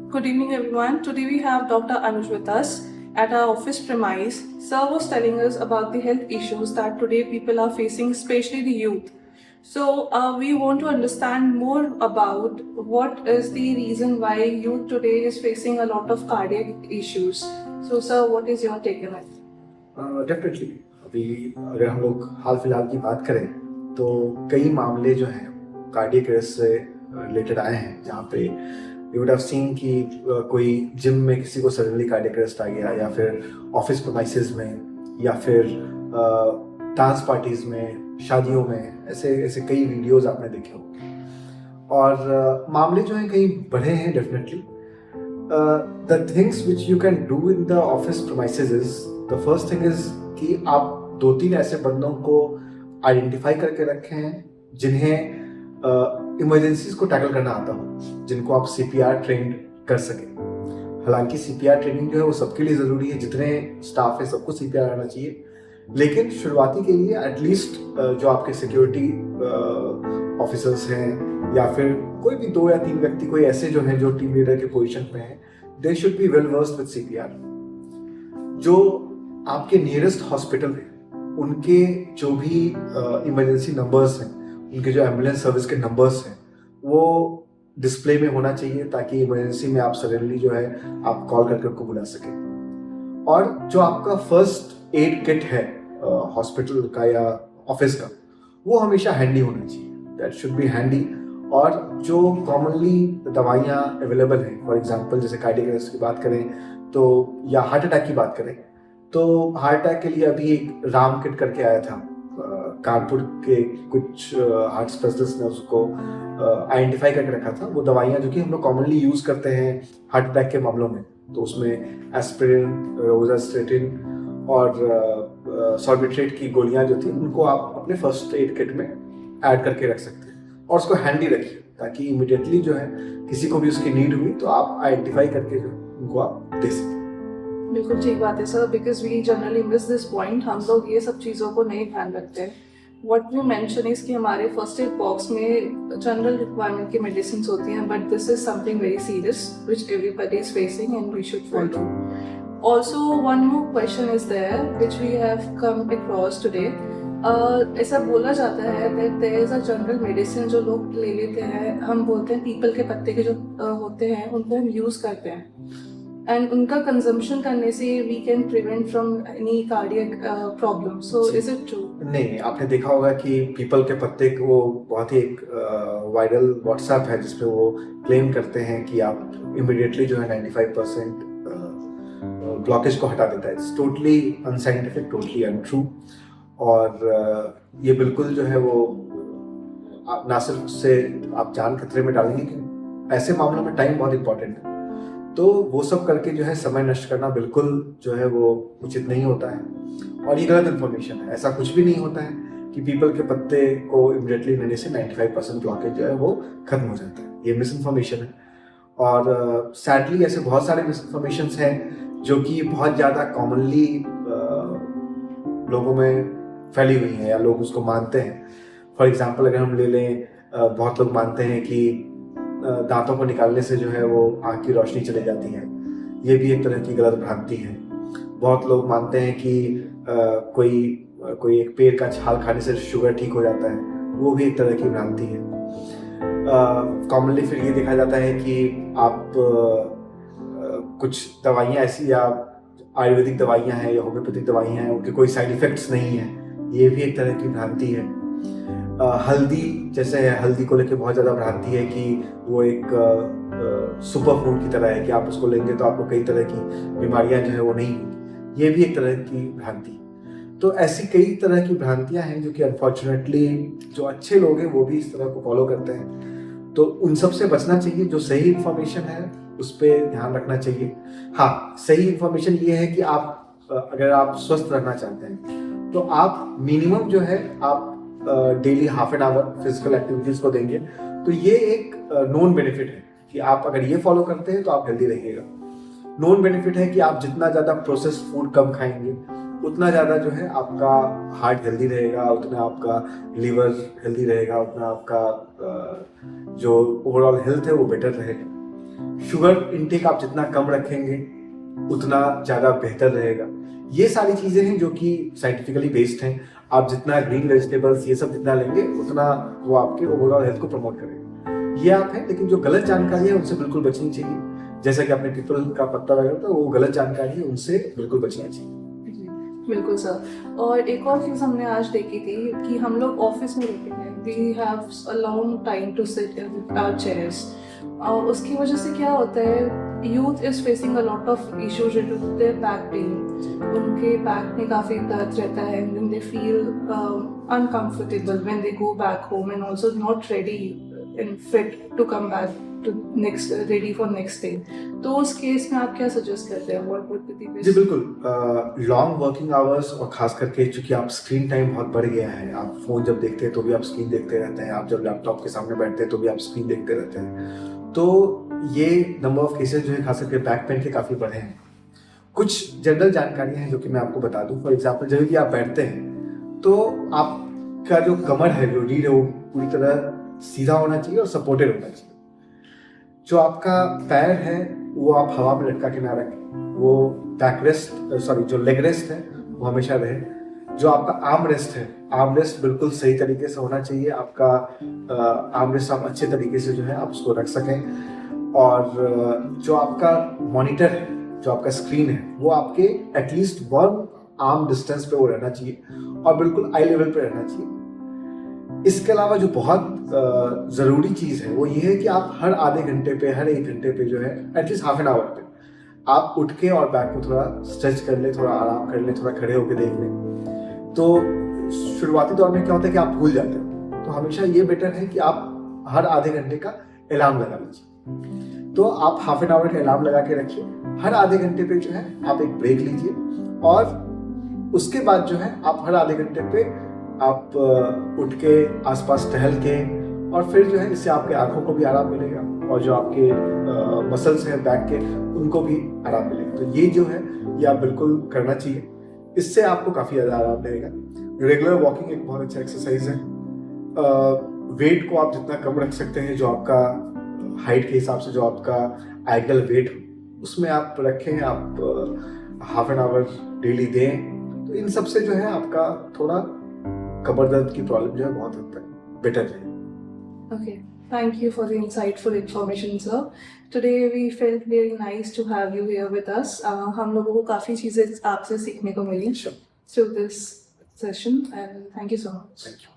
Good evening, everyone. Today we have Dr. Anuj with us at our office premise. Sir was telling us about the health issues that today people are facing, especially the youth. So we want to understand more about what is the reason why youth today is facing a lot of cardiac issues. So, sir, what is your take on it? Definitely अभी अगर हम लोग हाल फिलहाल की बात करें तो कई मामले जो हैं कार्डियक अरेस्ट से रिलेटेड आए हैं, जहाँ पे यू वुड हैव सीन कि कोई जिम में किसी को सडनली कार्डियक अरेस्ट आ गया, या फिर ऑफिस प्रेमाइसेस में, या फिर डांस पार्टीज में, शादियों में, ऐसे ऐसे कई वीडियोस आपने देखे होंगे। और मामले जो हैं कई बढ़े हैं definitely. The things which you can do in the office premises is, the first thing is कि आप 2-3 ऐसे बंदों को आइडेंटिफाई करके रखे हैं जिन्हें इमरजेंसीज को टैकल करना आता हो, जिनको आप सीपीआर ट्रेंड कर सकें। हालांकि सीपीआर ट्रेनिंग जो है वो सबके लिए ज़रूरी है, जितने स्टाफ है सबको सीपीआर आना चाहिए, लेकिन शुरुआती के लिए एटलीस्ट जो आपके सिक्योरिटी ऑफिसर्स हैं, या फिर कोई भी 2 या 3 व्यक्ति कोई ऐसे जो हैं जो टीम लीडर के पोजीशन पे हैं, they should be well versed with CPR. जो आपके नियरेस्ट हॉस्पिटल है उनके जो भी इमरजेंसी नंबर्स हैं, उनके जो एम्बुलेंस सर्विस के नंबर्स हैं, वो डिस्प्ले में होना चाहिए, ताकि इमरजेंसी में आप सडनली जो है आप कॉल करके उनको बुला सकें। और जो आपका फर्स्ट एड किट है हॉस्पिटल का या ऑफिस का, वो हमेशा हैंडी होना चाहिए, दैट शुड बी हैंडी। और जो कॉमनली दवाइयाँ अवेलेबल हैं, फॉर एग्जांपल जैसे कार्डियक अरेस्ट की बात करें तो, या हार्ट अटैक की बात करें तो, हार्ट अटैक के लिए अभी एक राम किट करके आया था, कानपुर के कुछ हार्ट स्पेशलिस्ट ने उसको आइडेंटिफाई करके रखा था। वो दवाइयाँ जो कि हम लोग कॉमनली यूज़ करते हैं हार्ट अटैक के मामलों में, तो उसमें एस्पिरिन, रोजास्टेटिन और सॉर्बिट्रेट की गोलियाँ जो थी, उनको आप अपने फर्स्ट एड किट में ऐड करके रख सकते हैं, और उसको हैंडी रखिए, ताकि इमिडिएटली जो है किसी को भी उसकी नीड हुई तो आप आइडेंटिफाई करके जो उनको आप दे सकें। बिल्कुल ठीक बात है sir, because we generally miss this point. हम लोग ये सब चीज़ों को नहीं ध्यान रखते हैं। व्हाट वी मेंशन इज कि हमारे फर्स्ट एड बॉक्स में जनरल रिक्वायरमेंट की मेडिसिन होती हैं, but this is something very serious which everybody is facing and we should follow. Also one more question is there which we have come across today. ऐसा बोला जाता है that there is a general medicine जो लोग ले लेते हैं, हम बोलते हैं पीपल के पत्ते के जो होते हैं उनको हम यूज़ करते हैं, एंड उनका कंजम्पशन करने से we can prevent from any cardiac problem. So is it true? नहीं, आपने देखा होगा कि पीपल के पत्ते को वो बहुत ही एक वायरल व्हाट्सएप है जिसपे वो क्लेम करते हैं कि आप इमिडिएटली जो है 95% ब्लॉकेज को हटा देता है। It's totally unscientific, totally untrue. और ये बिल्कुल जो है वो ना सिर्फ उससे आप जान खतरे में डालेंगे, कि ऐसे मामलों में टाइम बहुत इंपॉर्टेंट है, तो वो सब करके जो है समय नष्ट करना बिल्कुल जो है वो उचित नहीं होता है, और ये गलत इन्फॉर्मेशन है। ऐसा कुछ भी नहीं होता है कि पीपल के पत्ते को इमिडिएटली लेने से 95% ब्लॉकेज जो है वो खत्म हो जाता है। ये मिस इन्फॉर्मेशन है, और सैडली ऐसे बहुत सारे मिस इन्फॉर्मेशन हैं जो कि बहुत ज़्यादा कॉमनली लोगों में फैली हुई हैं, या लोग उसको मानते हैं। फॉर एग्जाम्पल अगर हम ले लें, बहुत लोग मानते हैं कि दांतों को निकालने से जो है वो आँख की रोशनी चली जाती है। ये भी एक तरह की गलत भ्रांति है। बहुत लोग मानते हैं कि कोई एक पेड़ का छाल खाने से शुगर ठीक हो जाता है, वो भी एक तरह की भ्रांति है। कॉमनली फिर ये देखा जाता है कि आप कुछ दवाइयाँ ऐसी, या आयुर्वेदिक दवाइयाँ हैं या होम्योपैथिक दवाइयाँ हैं, उनके कोई साइड इफ़ेक्ट्स नहीं हैं, ये भी एक तरह की भ्रांति है। हल्दी जैसे है, हल्दी को लेकर बहुत ज़्यादा भ्रांति है कि वो एक सुपर फूड की तरह है, कि आप उसको लेंगे तो आपको कई तरह की बीमारियां जो है वो नहीं होंगी, ये भी एक तरह की भ्रांति। तो ऐसी कई तरह की भ्रांतियां हैं जो कि अनफॉर्चुनेटली जो अच्छे लोग हैं वो भी इस तरह को फॉलो करते हैं। तो उन सब से बचना चाहिए। जो सही इन्फॉर्मेशन है उस पर ध्यान रखना चाहिए। हाँ, सही इन्फॉर्मेशन ये है कि आप अगर आप स्वस्थ रहना चाहते हैं तो आप मिनिमम जो है आप daily half an hour physical activities को देंगे, तो ये एक नोन बेनिफिट है कि आप अगर ये फॉलो करते हैं तो आप हेल्दी रहिएगा। नोन बेनिफिट है कि आप जितना ज़्यादा प्रोसेस्ड फूड कम खाएंगे उतना ज़्यादा जो है आपका हार्ट हेल्दी रहेगा, उतना आपका लीवर हेल्दी रहेगा, उतना आपका जो ओवरऑल हेल्थ है वो बेटर रहेगा। शुगर इनटेक आप जितना कम रखेंगे उतना ज़्यादा बेहतर रहेगा। ये सारी चीज़ें हैं जो कि साइंटिफिकली बेस्ड हैं। आप जितना ग्रीन वेजिटेबल्स ये सब जितना लेंगे उतना वो आपके ओवरऑल हेल्थ को प्रमोट करेगा। ये आप है, लेकिन जो गलत जानकारी है उनसे बिल्कुल बचनी चाहिए। जैसा कि आपने पीपल का पत्ता वगैरह था, वो गलत जानकारी है, उनसे बिल्कुल बचना चाहिए। बिल्कुल सर। और एक और चीज़ हमने आज देखी थी कि हम लोग ऑफिस में रहते हैं, we have a long time to sit in our chairs. उसकी वजह से क्या होता है, youth is facing a lot of issues related to their back pain. उनके बैक में काफ़ी दर्द रहता है, when they feel uncomfortable when they go back home and also not ready and fit to come back to next, ready for next day. तो उस case में आप क्या सजेस्ट करते हैं? What would be the best? जी बिल्कुल, long working hours और खास करके चूंकि आप स्क्रीन टाइम बहुत बढ़ गया है, आप फोन जब देखते हैं तो भी आप स्क्रीन देखते रहते हैं, आप जब लैपटॉप के सामने बैठते हैं तो भी आप स्क्रीन देखते रहते हैं, तो ये नंबर ऑफ केसेस जो है खास करके बैक पेन के काफ़ी बढ़े हैं। कुछ जनरल जानकारियाँ हैं जो कि मैं आपको बता दूं। फॉर एग्जाम्पल, जब भी आप बैठते हैं तो आपका जो कमर है, जो रीढ़ है, वो पूरी तरह सीधा होना चाहिए और सपोर्टेड होना चाहिए। जो आपका पैर है वो आप हवा में लटका के ना रखें, वो बैक रेस्ट जो लेग रेस्ट है वो हमेशा रहे। जो आपका आर्म रेस्ट है, आर्म रेस्ट बिल्कुल सही तरीके से होना चाहिए। आपका आर्म रेस्ट आप अच्छे तरीके से जो है आप उसको रख सकें। और जो आपका मॉनिटर है, जो आपका स्क्रीन है, वो आपके एटलीस्ट 1 आर्म डिस्टेंस पे वो रहना चाहिए और बिल्कुल आई लेवल पे रहना चाहिए। इसके अलावा जो बहुत ज़रूरी चीज़ है वो ये है कि आप हर आधे घंटे पे, हर 1 घंटे पे जो है एटलीस्ट हाफ एन आवर पे आप उठ के और बैक को थोड़ा स्ट्रेच कर ले, थोड़ा आराम कर ले, थोड़ा खड़े होकर देख लें। तो शुरुआती दौर में क्या होता है कि आप भूल जाते हैं, तो हमेशा ये बेटर है कि आप हर आधे घंटे का अलार्म लगा लीजिए। तो आप हाफ एन आवर का अलार्म लगा के रखिए, हर आधे घंटे पे जो है आप एक ब्रेक लीजिए और उसके बाद जो है आप हर आधे घंटे पे आप उठ के आसपास टहल के, और फिर जो है इससे आपके आंखों को भी आराम मिलेगा और जो आपके मसल्स हैं बैक के उनको भी आराम मिलेगा। तो ये जो है ये आप बिल्कुल करना चाहिए, इससे आपको काफ़ी ज़्यादा आराम रहेगा। रेगुलर वॉकिंग एक बहुत अच्छा एक्सरसाइज है। वेट को आप जितना कम रख सकते हैं, जो आपका हाइट के हिसाब से जो आपका आइडियल वेट हो उसमें आप रखें, आप हाफ एन आवर डेली दें। तो इन सब से जो है आपका थोड़ा कमर दर्द की प्रॉब्लम जो है बहुत हद तक बेटर है। Okay, thank you for the insightful information, sir. Today we felt very nice to have you here with us. हम लोगों को काफ़ी चीज़ें आपसे सीखने को मिली through this session, and thank you so much. Thank you.